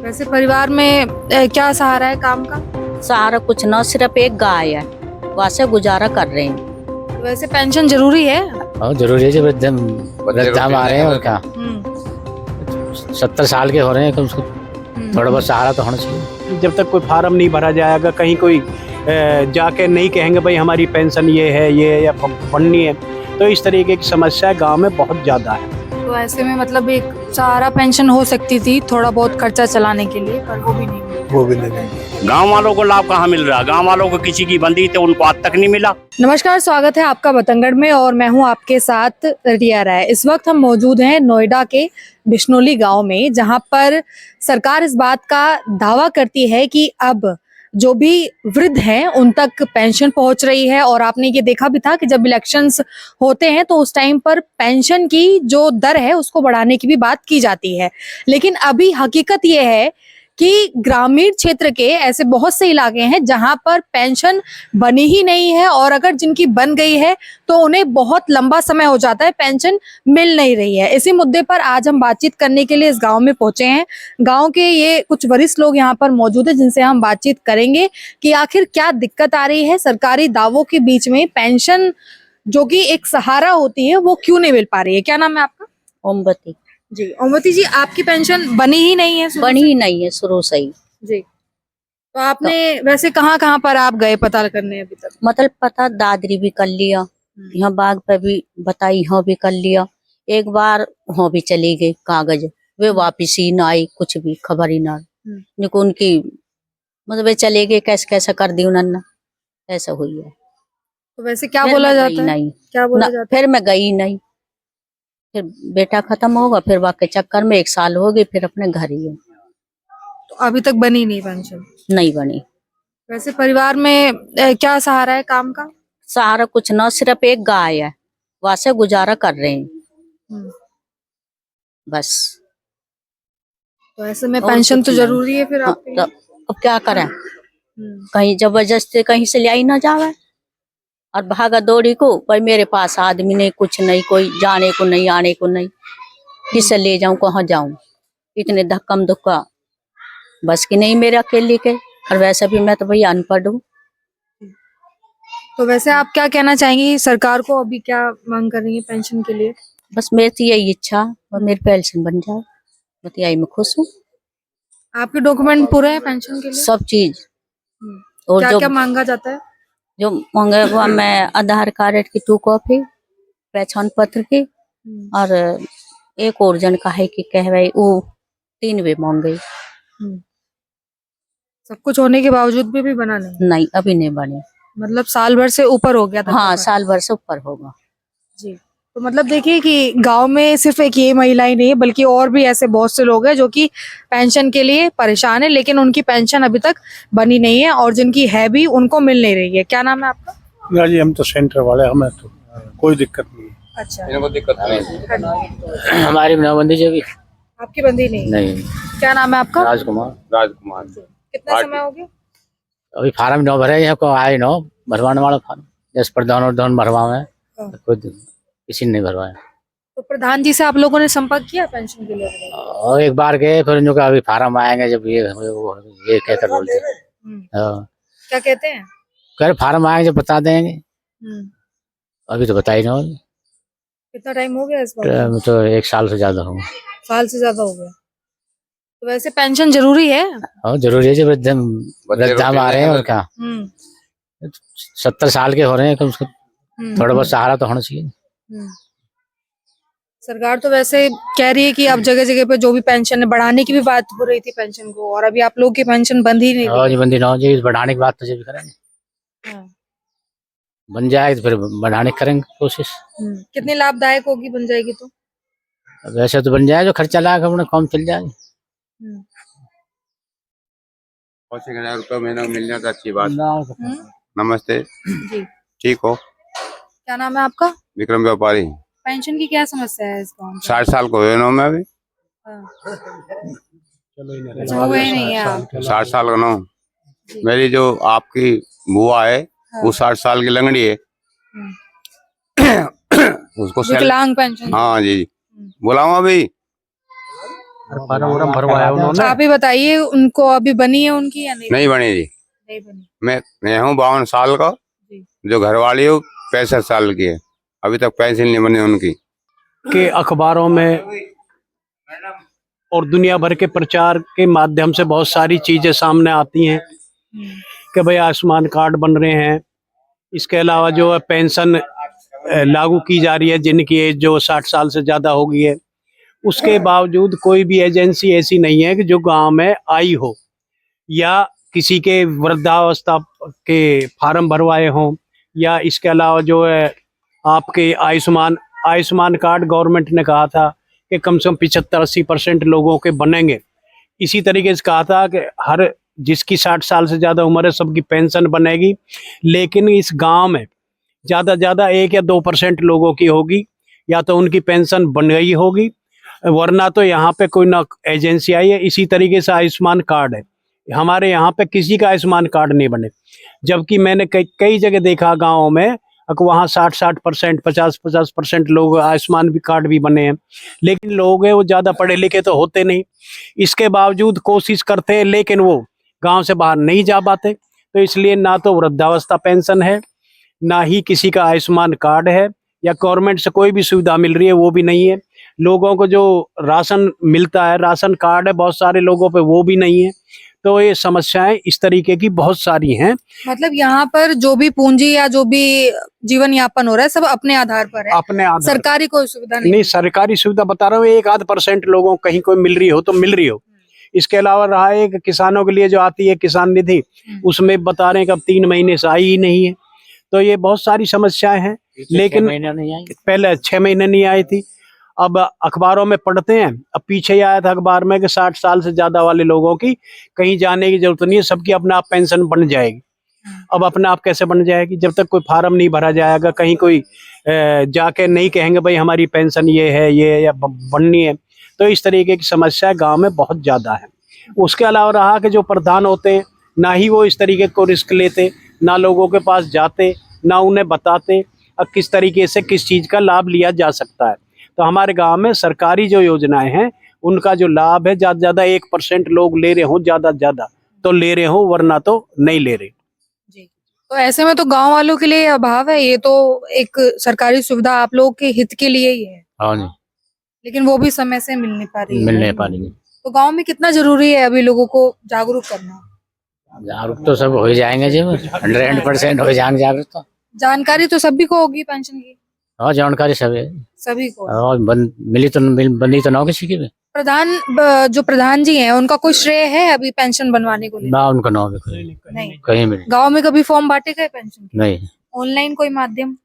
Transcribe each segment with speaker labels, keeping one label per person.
Speaker 1: वैसे परिवार में क्या सहारा है काम का?
Speaker 2: सहारा कुछ ना, सिर्फ एक गाय है, वहाँ से गुजारा कर रहे हैं।
Speaker 1: वैसे पेंशन जरूरी है?
Speaker 3: और जरूरी है जब वृद्धाम आ रहे हैं और क्या 70 साल के हो रहे हैं कम से कम थोड़ा बहुत सहारा तो होना चाहिए।
Speaker 4: जब तक कोई फार्म नहीं भरा जाएगा, कहीं कोई जाके नहीं कहेंगे भाई हमारी पेंशन ये है या बननी है, तो इस तरीके की समस्या गांव में बहुत ज़्यादा है।
Speaker 1: तो ऐसे में मतलब एक सहारा पेंशन हो सकती थी थोड़ा बहुत खर्चा चलाने के लिए, पर वो भी नहीं।
Speaker 5: गांव वालों को लाभ कहाँ मिल रहा है? गांव वालों को किसी की बंदी थे, उनको आज तक नहीं मिला।
Speaker 1: नमस्कार, स्वागत है आपका बतंगड़ में और मैं हूं आपके साथ रिया राय। इस वक्त हम मौजूद हैं नोएडा के बिश्नोली गांव में, जहां पर सरकार इस बात का दावा करती है कि अब जो भी वृद्ध हैं उन तक पेंशन पहुंच रही है। और आपने ये देखा भी था कि जब इलेक्शंस होते हैं तो उस टाइम पर पेंशन की जो दर है उसको बढ़ाने की भी बात की जाती है। लेकिन अभी हकीकत ये है कि ग्रामीण क्षेत्र के ऐसे बहुत से इलाके हैं जहां पर पेंशन बनी ही नहीं है, और अगर जिनकी बन गई है तो उन्हें बहुत लंबा समय हो जाता है, पेंशन मिल नहीं रही है। इसी मुद्दे पर आज हम बातचीत करने के लिए इस गांव में पहुंचे हैं। गांव के ये कुछ वरिष्ठ लोग यहाँ पर मौजूद है जिनसे हम बातचीत करेंगे कि आखिर क्या दिक्कत आ रही है। सरकारी दावों के बीच में पेंशन जो कि एक सहारा होती है वो क्यों नहीं मिल पा रही है? क्या नाम है आपका?
Speaker 2: ओमवती
Speaker 1: जी, ओमवती जी, आपकी पेंशन बनी ही नहीं है?
Speaker 2: बनी ही नहीं है शुरू से ही।
Speaker 1: जी, तो आपने वैसे कहाँ पर आप गए पता करने अभी तक?
Speaker 2: मतलब पता दादरी भी कर लिया, यहाँ बाग पे भी बताई, यहाँ भी कर लिया। एक बार वहाँ भी चली गई कागज, वे वापिस ही ना आई, कुछ भी खबर ही ना। देखो उनकी मतलब वे चले गए, कैसे कैसे कर दी उन्होंने, ऐसा हुई है।
Speaker 1: तो वैसे क्या बोला जाता है?
Speaker 2: नहीं,
Speaker 1: क्या बोला जाता है?
Speaker 2: फिर मैं गई नहीं, फिर बेटा खत्म होगा, फिर वाके चक्कर में 1 साल हो गई, फिर अपने घर ही है।
Speaker 1: तो अभी तक बनी नहीं पेंशन?
Speaker 2: नहीं बनी।
Speaker 1: वैसे परिवार में क्या सहारा है काम का?
Speaker 2: सहारा कुछ ना, सिर्फ एक गाय है, वहाँ से गुजारा कर रहे हैं बस।
Speaker 1: तो ऐसे में
Speaker 2: और
Speaker 1: पेंशन
Speaker 2: कुछ
Speaker 1: तो
Speaker 2: नहीं।
Speaker 1: जरूरी है फिर आपके लिए?
Speaker 2: अब क्या करें, कहीं जबरदस्ती कहीं से ले आई ना जावे, और भागा दौड़ी को भाई मेरे पास आदमी नहीं, कुछ नहीं, कोई जाने को नहीं, आने को नहीं, किसे ले जाऊं, कहाँ जाऊं, इतने धक्कम धुक्का बस की नहीं मेरे अकेले के। और वैसे भी मैं तो भैया अनपढ़ हूँ।
Speaker 1: तो वैसे आप क्या कहना चाहेंगी सरकार को? अभी क्या मांग कर रही है पेंशन के लिए?
Speaker 2: बस मेरी तो यही इच्छा और मेरी पेंशन बन जाए, मैं तो यही में खुश हूँ।
Speaker 1: आपके डॉक्यूमेंट पूरे हैं पेंशन के लिए?
Speaker 2: सब चीज। और
Speaker 1: क्या
Speaker 2: जो
Speaker 1: क्या मांगा जाता है?
Speaker 2: जो मांगे वो मैं आधार कार्ड की 2 कॉपी, पहचान पत्र की, और एक और जन का है कि कह भाई वो 3 वे मांगे।
Speaker 1: सब कुछ होने के बावजूद भी बना
Speaker 2: नहीं, अभी नहीं बने।
Speaker 1: मतलब साल भर से ऊपर हो गया था?
Speaker 2: हाँ, साल भर से ऊपर होगा
Speaker 1: जी। तो मतलब देखिए कि गांव में सिर्फ एक ये महिला ही नहीं है, बल्कि और भी ऐसे बहुत से लोग हैं जो कि पेंशन के लिए परेशान है, लेकिन उनकी पेंशन अभी तक बनी नहीं है, और जिनकी है भी उनको मिल नहीं रही है। क्या नाम है आपका?
Speaker 4: जी, हम तो सेंटर वाले, हमें तो कोई दिक्कत नहीं है।
Speaker 1: अच्छा,
Speaker 3: हमारी नौबंदी जो भी
Speaker 1: आपकी बंदी नहीं? क्या नाम है आपका?
Speaker 3: राजकुमार।
Speaker 1: कितना समय हो गया?
Speaker 3: अभी फार्म नौ भरे हैं, आए नौ भरवाने वाला फार्म, जैसे प्रधान भरवाए खुद किसी ने नहीं भरवाया।
Speaker 1: तो प्रधान जी से आप लोगों ने संपर्क किया पेंशन के लिए?
Speaker 3: और एक बार गए, फिर उनको अभी फार्म आएंगे जब ये कहकर बोलते हैं।
Speaker 1: क्या कहते हैं?
Speaker 3: कह रहे फार्म आएंगे जब बता देंगे, अभी तो बता ही ना।
Speaker 1: कितना टाइम हो गया इस बार?
Speaker 3: तो 1 साल से ज्यादा हो।
Speaker 1: साल से ज्यादा हो गया। तो वैसे पेंशन जरूरी है?
Speaker 3: और जरूरी है जब वृद्धाम आ रहे हैं और क्या 70 साल के हो रहे हैं कम से कम थोड़ा बहुत सहारा तो होना चाहिए।
Speaker 1: सरकार तो वैसे कह रही है कि अब जगह जगह पे जो भी पेंशन है बढ़ाने की भी बात हो रही थी पेंशन को, और अभी आप लोग की पेंशन बंद ही नहीं
Speaker 3: और जी बंदी ना हो जी, बढ़ाने की बात तो जब करेंगे, बन जाए तो फिर बढ़ाने की करेंगे कोशिश।
Speaker 1: कितनी लाभदायक होगी बन जाएगी तो?
Speaker 3: वैसे तो बन जाए, जो खर्चा लाग अपना कम चल जाए।
Speaker 6: 50,000 रुपये महीना मिलना तो अच्छी बात। नमस्ते
Speaker 1: जी,
Speaker 6: ठीक हो?
Speaker 1: क्या नाम है आपका?
Speaker 6: विक्रम व्यापारी।
Speaker 1: पेंशन की क्या समस्या है इस गाँव में?
Speaker 6: 60 साल को हुए ना मैं अभी।
Speaker 1: हुए ही नहीं है आप?
Speaker 6: 60 साल का ना। मेरी जो आपकी बुआ है वो 60 साल की लंगड़ी है। उसको
Speaker 1: विकलांग पेंशन?
Speaker 6: हाँ जी, बुलाऊं अभी?
Speaker 4: फार्म भरवाया उन्होंने।
Speaker 1: आप ही बताइए, उनको अभी बनी है उनकी या नहीं?
Speaker 6: नहीं बनी जी।
Speaker 1: नहीं बनी।
Speaker 6: मैं हूँ 52 साल का,
Speaker 1: जी।
Speaker 6: जो घरवाली हो 65 साल की है, अभी तक पेंशन नहीं बनी उनकी।
Speaker 4: के अखबारों में और दुनिया भर के प्रचार के माध्यम से बहुत सारी चीजें सामने आती हैं कि भाई आयुष्मान कार्ड बन रहे हैं। इसके अलावा जो है पेंशन लागू की जा रही है जिनकी एज जो 60 साल से ज्यादा हो गई है। उसके बावजूद कोई भी एजेंसी ऐसी नहीं है कि जो गांव में आई हो या किसी के वृद्धावस्था के फार्म भरवाए हों, या इसके अलावा जो है आपके आयुष्मान कार्ड गवर्नमेंट ने कहा था कि कम से कम 75-80% लोगों के बनेंगे। इसी तरीके से कहा था कि हर जिसकी 60 साल से ज़्यादा उम्र है सबकी पेंशन बनेगी, लेकिन इस गांव में ज़्यादा 1 या 2% लोगों की होगी, या तो उनकी पेंशन बन गई होगी, वरना तो यहाँ पे कोई ना एजेंसी आई है। इसी तरीके से आयुष्मान कार्ड है, हमारे यहाँ पे किसी का आयुष्मान कार्ड नहीं बने, जबकि मैंने कई जगह देखा गाँव में वहाँ 60% 50% लोग आयुष्मान भी कार्ड भी बने हैं, लेकिन लोग हैं वो ज़्यादा पढ़े लिखे तो होते नहीं, इसके बावजूद कोशिश करते हैं लेकिन वो गांव से बाहर नहीं जा पाते। तो इसलिए ना तो वृद्धावस्था पेंशन है, ना ही किसी का आयुष्मान कार्ड है, या गवर्नमेंट से कोई भी सुविधा मिल रही है वो भी नहीं है। लोगों को जो राशन मिलता है, राशन कार्ड है बहुत सारे लोगों पे, वो भी नहीं है। तो ये समस्याएं इस तरीके की बहुत सारी हैं।
Speaker 1: मतलब यहाँ पर जो भी पूंजी या जो भी जीवन यापन हो रहा है सब अपने आधार पर है,
Speaker 4: अपने आधार
Speaker 1: सरकारी कोई सुविधा नहीं।
Speaker 4: नहीं, सरकारी सुविधा बता रहा हूँ 1-8% लोगों को कहीं कोई मिल रही हो तो मिल रही हो। इसके अलावा रहा है कि किसानों के लिए जो आती है किसान निधि, उसमें बता रहे हैं कि अब 3 महीने से आई ही नहीं है। तो ये बहुत सारी समस्याएं हैं, लेकिन पहले 6 महीने नहीं आई थी। अब अखबारों में पढ़ते हैं, अब पीछे ही आया था अखबार में कि 60 साल से ज्यादा वाले लोगों की कहीं जाने की जरूरत नहीं है, सबकी अपना आप पेंशन बन जाएगी। अब अपना आप कैसे बन जाएगी जब तक कोई फार्म नहीं भरा जाएगा, कहीं कोई जाके नहीं कहेंगे भाई हमारी पेंशन ये है या बननी है। तो इस तरीके की समस्या गांव में बहुत ज्यादा है। उसके अलावा रहा कि जो प्रधान होते हैं ना ही वो इस तरीके को रिस्क लेते, ना लोगों के पास जाते, ना उन्हें बताते अब किस तरीके से किस चीज का लाभ लिया जा सकता है। तो हमारे गांव में सरकारी जो योजनाएं हैं उनका जो लाभ है ज्यादा 1% लोग ले रहे हो, ज्यादा तो ले रहे हो, वरना तो नहीं ले रहे।
Speaker 1: जी। तो ऐसे में तो गांव वालों के लिए अभाव है, ये तो एक सरकारी सुविधा आप लोगों के हित के लिए ही है,
Speaker 3: हाँ जी,
Speaker 1: लेकिन वो भी समय से मिल नहीं पा रही है।
Speaker 3: मिल नहीं पा रही।
Speaker 1: तो गांव में कितना जरूरी है अभी लोगों को जागरूक करना?
Speaker 3: जागरूक तो सब हो जाएंगे जी, 100% हो जाएंगे जागरूक तो।
Speaker 1: जानकारी तो सभी को होगी पेंशन की?
Speaker 3: हाँ, जानकारी सब है
Speaker 1: सभी को।
Speaker 3: और बनी तो ना हो किसी की भी।
Speaker 1: जो प्रधान जी हैं उनका कोई श्रेय है अभी पेंशन बनवाने को लेकर?
Speaker 3: ना उनका ना हो
Speaker 1: नहीं।
Speaker 3: कहीं भी
Speaker 1: गांव में कभी फॉर्म बांटे गए पेंशन के?
Speaker 3: नहीं।
Speaker 1: ऑनलाइन कोई माध्यम?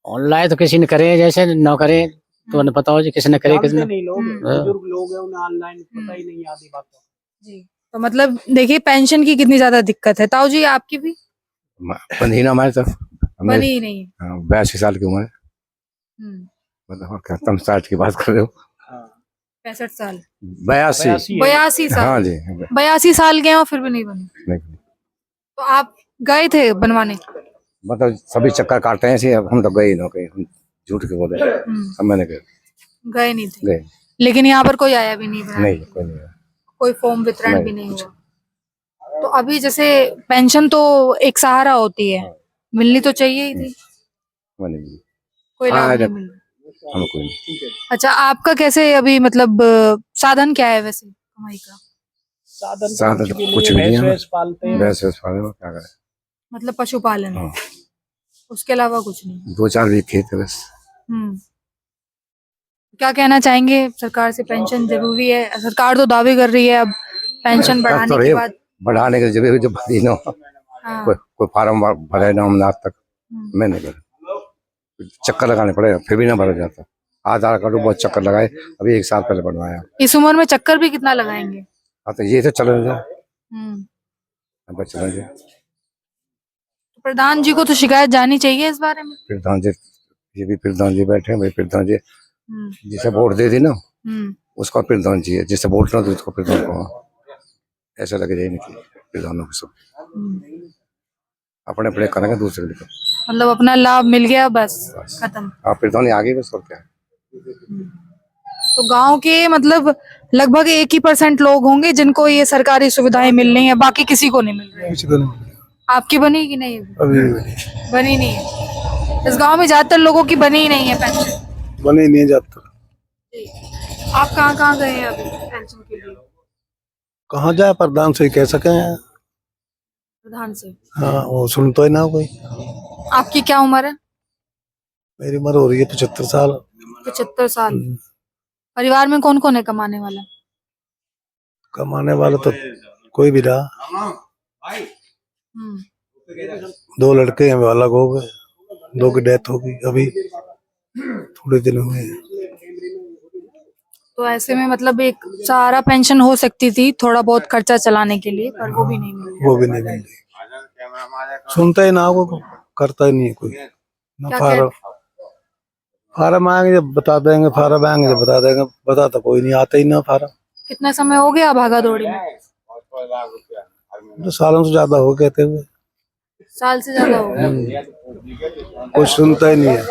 Speaker 3: ऑनलाइन तो किसी ने करे, जैसे न करे तो उन्हें पता हो जी किसने करे किसने
Speaker 4: नहीं, लोग बुजुर्ग लोग हैं उन्हें ऑनलाइन पता ही नहीं आदि बात
Speaker 1: जी। तो मतलब देखिए पेंशन की कितनी ज्यादा दिक्कत है। ताऊ जी आपकी भी
Speaker 7: बंदी ना हमारे तरफ,
Speaker 1: बनी ही नहीं?
Speaker 7: 82 साल की उम्र है, मतलब कम 60 की बात कर रहे हो।
Speaker 1: 65 साल?
Speaker 7: 82
Speaker 1: साल?
Speaker 7: हाँ जी,
Speaker 1: 82 साल के हैं और फिर भी नहीं बनी?
Speaker 7: नहीं,
Speaker 1: तो आप गए थे बनवाने?
Speaker 7: मतलब सभी चक्कर काटते हैं ऐसे, हम तो गए ही ना कहीं, हम झूठ के बोले, सब मैंने
Speaker 1: गए नहीं थे?
Speaker 7: गए
Speaker 1: लेकिन यहाँ पर कोई आया भी नहीं बनाने?
Speaker 7: नहीं, कोई नहीं आया।
Speaker 1: कोई फॉर्म वितरण भी नहीं हुआ? तो अभी जैसे पेंशन तो एक सहारा होती है, मिलनी तो चाहिए ही थी, कोई लाभ नहीं मिल रहा।
Speaker 7: हमें कोई नहीं।
Speaker 1: अच्छा, आपका कैसे अभी मतलब साधन क्या है वैसे कमाई का?
Speaker 7: साधन तो कुछ भी नहीं है,
Speaker 4: पालते हैं।
Speaker 7: भैंस पाले में क्या करें,
Speaker 1: मतलब पशुपालन?
Speaker 7: हाँ।
Speaker 1: उसके अलावा कुछ नहीं?
Speaker 7: 2-4 भी खेत है बस।
Speaker 1: क्या कहना चाहेंगे? सरकार से पेंशन जरूरी है, सरकार तो दावे कर रही है अब पेंशन बढ़ाने के बाद।
Speaker 7: बढ़ाने के जब जब भरी ना कोई फार्म भरे ना हमने आज तक, मैंने भरा, चक्कर लगाने पड़े फिर भी ना भरा जाता। आधार कार्ड बहुत चक्कर लगाए, अभी 1 साल पहले बनवाया।
Speaker 1: इस उम्र में चक्कर भी कितना लगाएंगे?
Speaker 7: हाँ तो ये तो चल रहा है।
Speaker 1: प्रधान जी को तो शिकायत जानी चाहिए इस बारे में।
Speaker 7: प्रधान जी, ये भी प्रधान जी बैठे हैं भाई, प्रधान जी जिसे वोट दे दी ना उसका प्रधान जी है, जिसे वोट ना दे उसको प्रधान को, ऐसा लगे जाए नहीं प्रधानों को सब अपने अपने करेंगे, दूसरे को
Speaker 1: मतलब अपना लाभ मिल गया बस खत्म।
Speaker 7: आप प्रधान आगे बस और क्या।
Speaker 1: तो गांव के मतलब लगभग 1% लोग होंगे जिनको ये सरकारी सुविधाएं मिल रही हैं, बाकी किसी को नहीं मिल रही है।
Speaker 8: किसी को नहीं
Speaker 1: आपकी बनी कि नहीं अभी?
Speaker 8: अभी भी बनी
Speaker 1: बनी नहीं है। इस गांव में ज्यादातर लोगों की बनी ही नहीं है पेंशन।
Speaker 8: बनी नहीं जाता।
Speaker 1: आप कहाँ गए हैं अभी पेंशन के लिए?
Speaker 8: कहाँ जाए, प्रधान से ही कह सके।
Speaker 1: प्रधान से।
Speaker 8: हाँ, वो सुन तो ही ना कोई।
Speaker 1: आपकी क्या उम्र है?
Speaker 8: मेरी उम्र हो रही है 75 साल।
Speaker 1: 75 साल। परिवार में कौन कौन है कमाने वाला?
Speaker 8: कमाने वाला तो कोई भी रहा।
Speaker 1: हम्म।
Speaker 8: 2 लड़के हैं, वो अलग हो गए, 2 की डेथ हो गई अभी थोड़े दिन हुए हैं।
Speaker 1: तो ऐसे में मतलब एक सारा पेंशन हो सकती थी थोड़ा बहुत खर्चा चलाने के लिए, पर वो भी नहीं मिल रहा।
Speaker 8: वो भी नहीं मिल रही। सुनता ही ना, वो करता ही नहीं है कोई ना।
Speaker 1: क्या
Speaker 8: फार्म आएंगे जब बता देंगे, फार्म आएंगे जब बता देंगे, बताता कोई नहीं, आता ही ना फार्म।
Speaker 1: कितना समय हो गया भागा दौड़ी में?
Speaker 8: तो सालों से ज्यादा हो कहते हुए।
Speaker 1: साल से ज्यादा हो गया।
Speaker 8: कुछ सुनता ही नहीं है,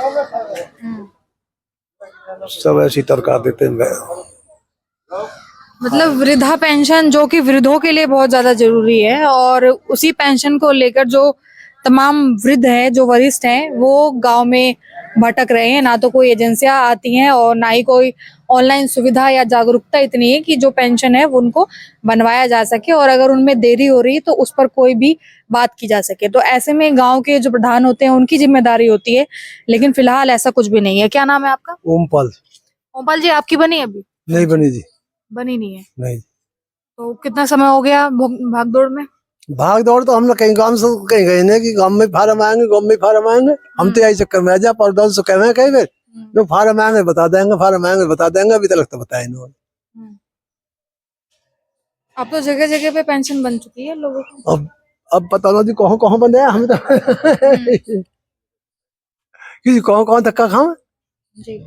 Speaker 1: हम्म।
Speaker 8: सब ऐसी तरका देते हैं।
Speaker 1: मतलब वृद्धा पेंशन जो कि वृद्धों के लिए बहुत ज्यादा जरूरी है, और उसी पेंशन को लेकर जो तमाम वृद्ध हैं, जो वरिष्ठ हैं, वो गांव में भटक रहे हैं। ना तो कोई एजेंसियां आती हैं और ना ही कोई ऑनलाइन सुविधा या जागरूकता इतनी है कि जो पेंशन है वो उनको बनवाया जा सके, और अगर उनमें देरी हो रही है तो उस पर कोई भी बात की जा सके। तो ऐसे में गांव के जो प्रधान होते हैं उनकी जिम्मेदारी होती है, लेकिन फिलहाल ऐसा कुछ भी नहीं है। क्या नाम है आपका?
Speaker 8: ओमपाल।
Speaker 1: ओमपाल जी, आपकी बनी अभी?
Speaker 8: नहीं बनी जी,
Speaker 1: बनी नहीं है।
Speaker 8: नहीं।
Speaker 1: तो कितना समय हो गया भाग दौड़ में?
Speaker 8: भाग दौड़ तो हम लोग कहीं गांव से कहीं गए नहीं कि गांव में फार्म आएंगे, गांव में फार्म आएंगे। हम तो यही चक्कर में जा प्रधान से कहे कहीं बार जो फार्म आएंगे बता देंगे, फार्म आएंगे बता देंगे, अभी तक तो बताया नहीं।
Speaker 1: अब तो जगह जगह पे पेंशन बन चुकी है लोगों को।
Speaker 8: अब पता नहीं कहाँ कहाँ बने हम तो किसी कहाँ धक्का खाओ।
Speaker 1: जी।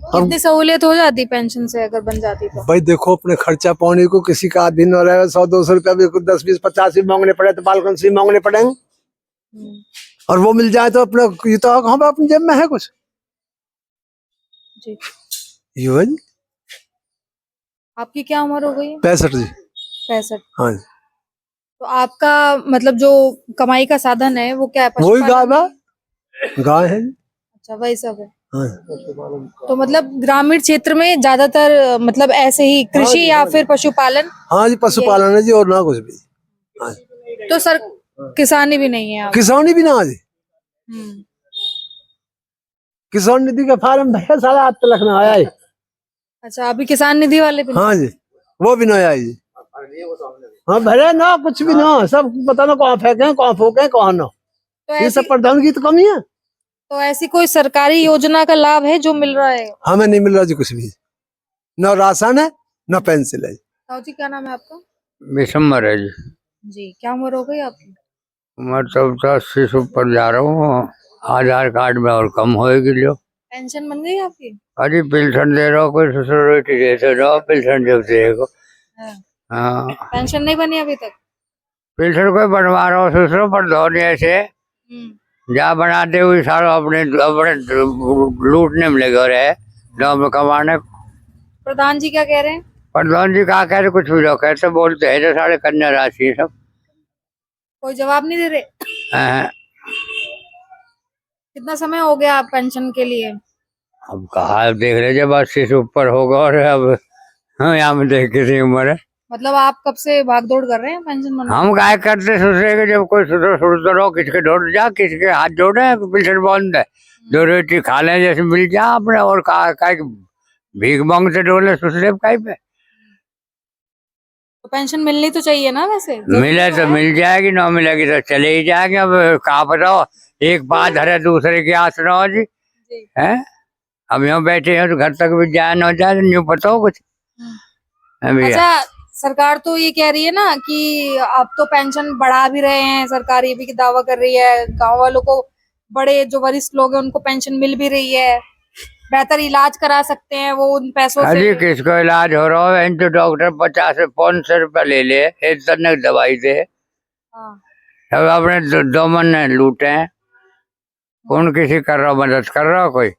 Speaker 1: कितनी सहूलियत हो जाती पेंशन से अगर बन जाती तो?
Speaker 8: भाई देखो, अपने खर्चा पानी को किसी का दिन हो रहा है 100-200 रुपया भी, 10, 20, 50 भी मांगने पड़े तो बालकन से मांगने पड़ेंगे, और वो मिल जाए तो अपने ये तो हम अपनी जेब में है कुछ।
Speaker 1: जी।
Speaker 8: ये है जी।
Speaker 1: आपकी क्या उम्र हो गई है?
Speaker 8: 65 जी।
Speaker 1: 65।
Speaker 8: हाँ जी।
Speaker 1: तो आपका मतलब जो कमाई का साधन है वो क्या है?
Speaker 8: वही गाय
Speaker 1: पशुपालन?
Speaker 8: है, गाय है जी।
Speaker 1: अच्छा, वही सब है।
Speaker 8: हाँ।
Speaker 1: तो मतलब ग्रामीण क्षेत्र में ज्यादातर मतलब ऐसे ही कृषि या फिर पशुपालन?
Speaker 8: हाँ जी, पशुपालन है जी, और ना कुछ भी। हाँ।
Speaker 1: तो सर किसानी भी नहीं है आप?
Speaker 8: किसानी भी ना जी।
Speaker 1: हम्म।
Speaker 8: किसान निधि का फार्म भैया 8.5 लाख में आया है।
Speaker 1: अच्छा, अभी किसान निधि वाले भी?
Speaker 8: हाँ जी, वो भी ना आया जी। हाँ भरे ना, कुछ भी ना, सब पता ना कहाँ फेंके, कहाँ फूके, कहाँ ना।
Speaker 1: तो
Speaker 8: ये
Speaker 1: ऐसी
Speaker 8: सब प्रधान की तो कमी है।
Speaker 1: तो ऐसी कोई सरकारी योजना का लाभ है जो मिल रहा है?
Speaker 8: हमें नहीं मिल रहा जी कुछ भी, न राशन है न पेंसिल है।
Speaker 1: ताऊ जी, क्या नाम है आपका?
Speaker 3: विशंबर है जी।
Speaker 1: जी, क्या उम्र हो गई आपकी?
Speaker 3: उम्र तो 80 से ऊपर जा रहा हूँ। आधार कार्ड में और कम होएगी लो।
Speaker 1: पेंशन बन गई आपकी?
Speaker 3: अरे पेंशन दे रहा हूँ, कोई सिक्योरिटी देते रहो, पेंशन जब देगा।
Speaker 1: हाँ।
Speaker 3: हाँ,
Speaker 1: पेंशन नहीं बनी अभी तक?
Speaker 3: पेंशन कोई बनवा रहा हूँ ससुर पर धोने ऐसे जा बनाते हुए सारा अपने अपने लूटने में लगे रहे, गाँव में कमाने।
Speaker 1: प्रधान जी क्या कह रहे हैं?
Speaker 3: प्रधान जी कहा कहते, कुछ भी लोग कहते बोलते हैं जो साढ़े कन्या राशि है सब।
Speaker 1: कोई जवाब नहीं दे रहे?
Speaker 3: हाँ,
Speaker 1: कितना समय हो गया आप पेंशन के लिए?
Speaker 3: अब कहा देख रहे जब 80 से ऊपर होगा, और अब हाँ यहाँ में देख किसी उम्र है।
Speaker 1: मतलब आप कब से भाग दौड़ कर रहे हैं पेंशन बनवाने?
Speaker 3: हम काय करते सोचे कि जब कोई सुधर सुधर रहो, किसके ढोट जा, किसके हाथ जोड़े, पेंशन बंद है, 2 रोटी खा ले जैसे मिल जा अपने, और का भीख मांगते डोले सुसरे काय पे।
Speaker 1: तो पेंशन मिलनी तो चाहिए ना वैसे?
Speaker 3: मिले तो मिल जाएगी, ना मिलेगी तो चले ही जाएंगे। अब कहा बताओ, एक बात हरे दूसरे की आस न हो जी। है अब यहाँ बैठे हैं तो घर तक भी जाए ना जाए, न्यू पता हो कुछ है भैया।
Speaker 1: अच्छा, सरकार तो ये कह रही है ना कि अब तो पेंशन बढ़ा भी रहे हैं, सरकार ये भी कि दावा कर रही है, गांव वालों को, बड़े जो वरिष्ठ लोग हैं उनको पेंशन मिल भी रही है, बेहतर इलाज करा सकते हैं वो उन पैसों
Speaker 3: अरे
Speaker 1: से।
Speaker 3: किसको इलाज हो रहा है, तो डॉक्टर 50 से 500 रुपया ले ले इतने दवाई दे।
Speaker 1: हाँ।
Speaker 3: अब अपने दोमन ने लूटे हैं, कौन किसी कर रहा, मदद कर रहा कोई?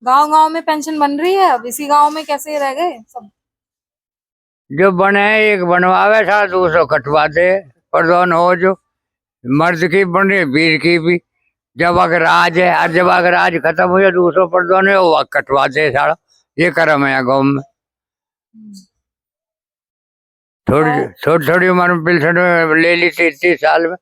Speaker 1: गांव गांव में पेंशन बन रही है, अब इसी गांव में कैसे रह गए सब।
Speaker 3: जो बने एक बनवावे था, दूसरा कटवा दे। प्रधान हो जो मर्द की बन रही, वीर की भी। जब अगर आज है और जब अगर आज खत्म हो जाए दूसरा प्रधान है वो कटवा दे सारा। ये करम है गाँव में। थोड़ी उम्र में पेंशन ले ली 30 साल में,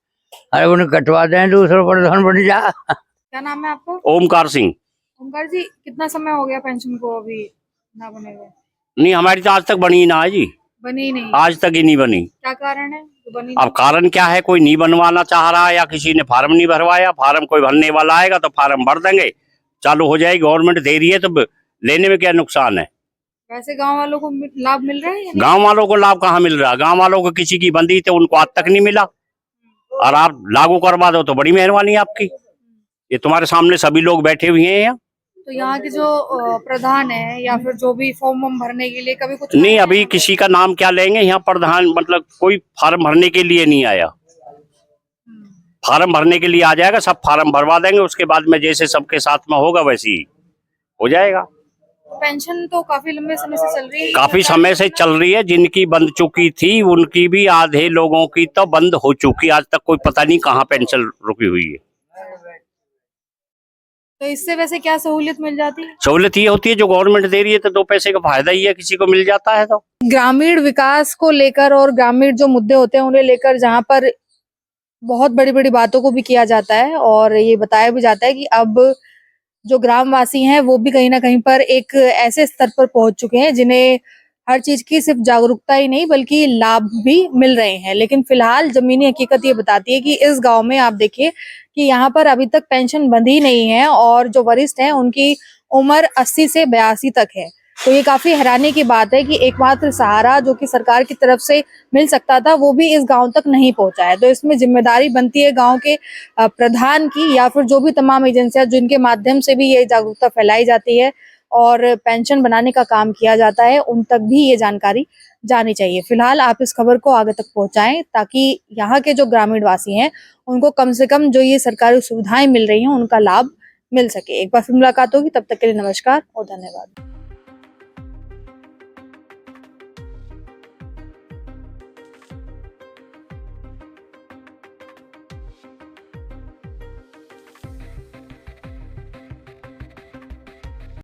Speaker 3: अरे उन्हें कटवा दें, दूसरा प्रधान बन जा।
Speaker 1: क्या नाम है आपका।
Speaker 5: ओमकार सिंह।
Speaker 1: ओमकार जी, कितना समय हो गया पेंशन को अभी ना बने हुए।
Speaker 5: नहीं, हमारी तो आज तक बनी ही ना है जी,
Speaker 1: बनी ही नहीं।
Speaker 5: आज तक ही नहीं बनी।
Speaker 1: क्या कारण है जो बनी
Speaker 5: अब कारण क्या है, कोई नहीं बनवाना चाह रहा है या किसी ने फार्म नहीं भरवाया। फार्म कोई भरने वाला आएगा तो फार्म भर देंगे, चालू हो जाएगी। गवर्नमेंट दे रही है तो लेने में क्या नुकसान है।
Speaker 1: वैसे गांव वालों को लाभ मिल रहा है या नहीं?
Speaker 5: गांव वालों को लाभ कहाँ मिल रहा है। गांव वालों को किसी की बंदी थी उनको आज तक नहीं मिला, और आप लागू करवा दो तो बड़ी मेहरबानी आपकी। ये तुम्हारे सामने सभी लोग बैठे हुए हैं यहाँ।
Speaker 1: तो यहाँ के जो प्रधान है या फिर जो भी फॉर्म भरने के लिए कभी कुछ
Speaker 5: नहीं, अभी किसी का नाम क्या लेंगे। यहाँ प्रधान मतलब कोई फार्म भरने के लिए नहीं आया। फार्म भरने के लिए आ जाएगा, सब फार्म भरवा देंगे, उसके बाद में जैसे सबके साथ में होगा वैसे ही हो जाएगा।
Speaker 1: पेंशन तो काफी लंबे समय से चल रही है।
Speaker 5: काफी समय से चल रही है। जिनकी बंद चुकी थी उनकी भी, आधे लोगों की तो बंद हो चुकी। आज तक कोई पता नहीं कहाँ पेंशन रुकी हुई है।
Speaker 1: तो इससे वैसे क्या सहूलियत मिल जाती है।
Speaker 5: सहूलियत ये होती है जो गवर्नमेंट दे रही है, तो 2 पैसे का फायदा ही है, किसी को मिल जाता है। तो
Speaker 1: ग्रामीण विकास को लेकर और ग्रामीण जो मुद्दे होते हैं उन्हें लेकर जहां पर बहुत बड़ी बड़ी बातों को भी किया जाता है और ये बताया भी जाता है कि अब जो ग्रामवासी हैं वो भी कहीं ना कहीं पर एक ऐसे स्तर पर पहुंच चुके हैं जिन्हें हर चीज की सिर्फ जागरूकता ही नहीं बल्कि लाभ भी मिल रहे हैं। लेकिन फिलहाल जमीनी हकीकत ये बताती है कि इस गांव में आप देखिए कि यहाँ पर अभी तक पेंशन बंधी नहीं है और जो वरिष्ठ हैं उनकी उम्र 80 से 82 तक है। तो ये काफी हैरानी की बात है कि एकमात्र सहारा जो कि सरकार की तरफ से मिल सकता था वो भी इस गांव तक नहीं पहुंचा है। तो इसमें जिम्मेदारी बनती है गांव के प्रधान की या फिर जो भी तमाम एजेंसियां जिनके माध्यम से भी ये जागरूकता फैलाई जाती है और पेंशन बनाने का काम किया जाता है, उन तक भी ये जानकारी जानी चाहिए। फिलहाल आप इस खबर को आगे तक पहुंचाएं ताकि यहाँ के जो ग्रामीण वासी हैं उनको कम से कम जो ये सरकारी सुविधाएं मिल रही हैं उनका लाभ मिल सके। एक बार फिर मुलाकात होगी, तब तक के लिए नमस्कार और धन्यवाद।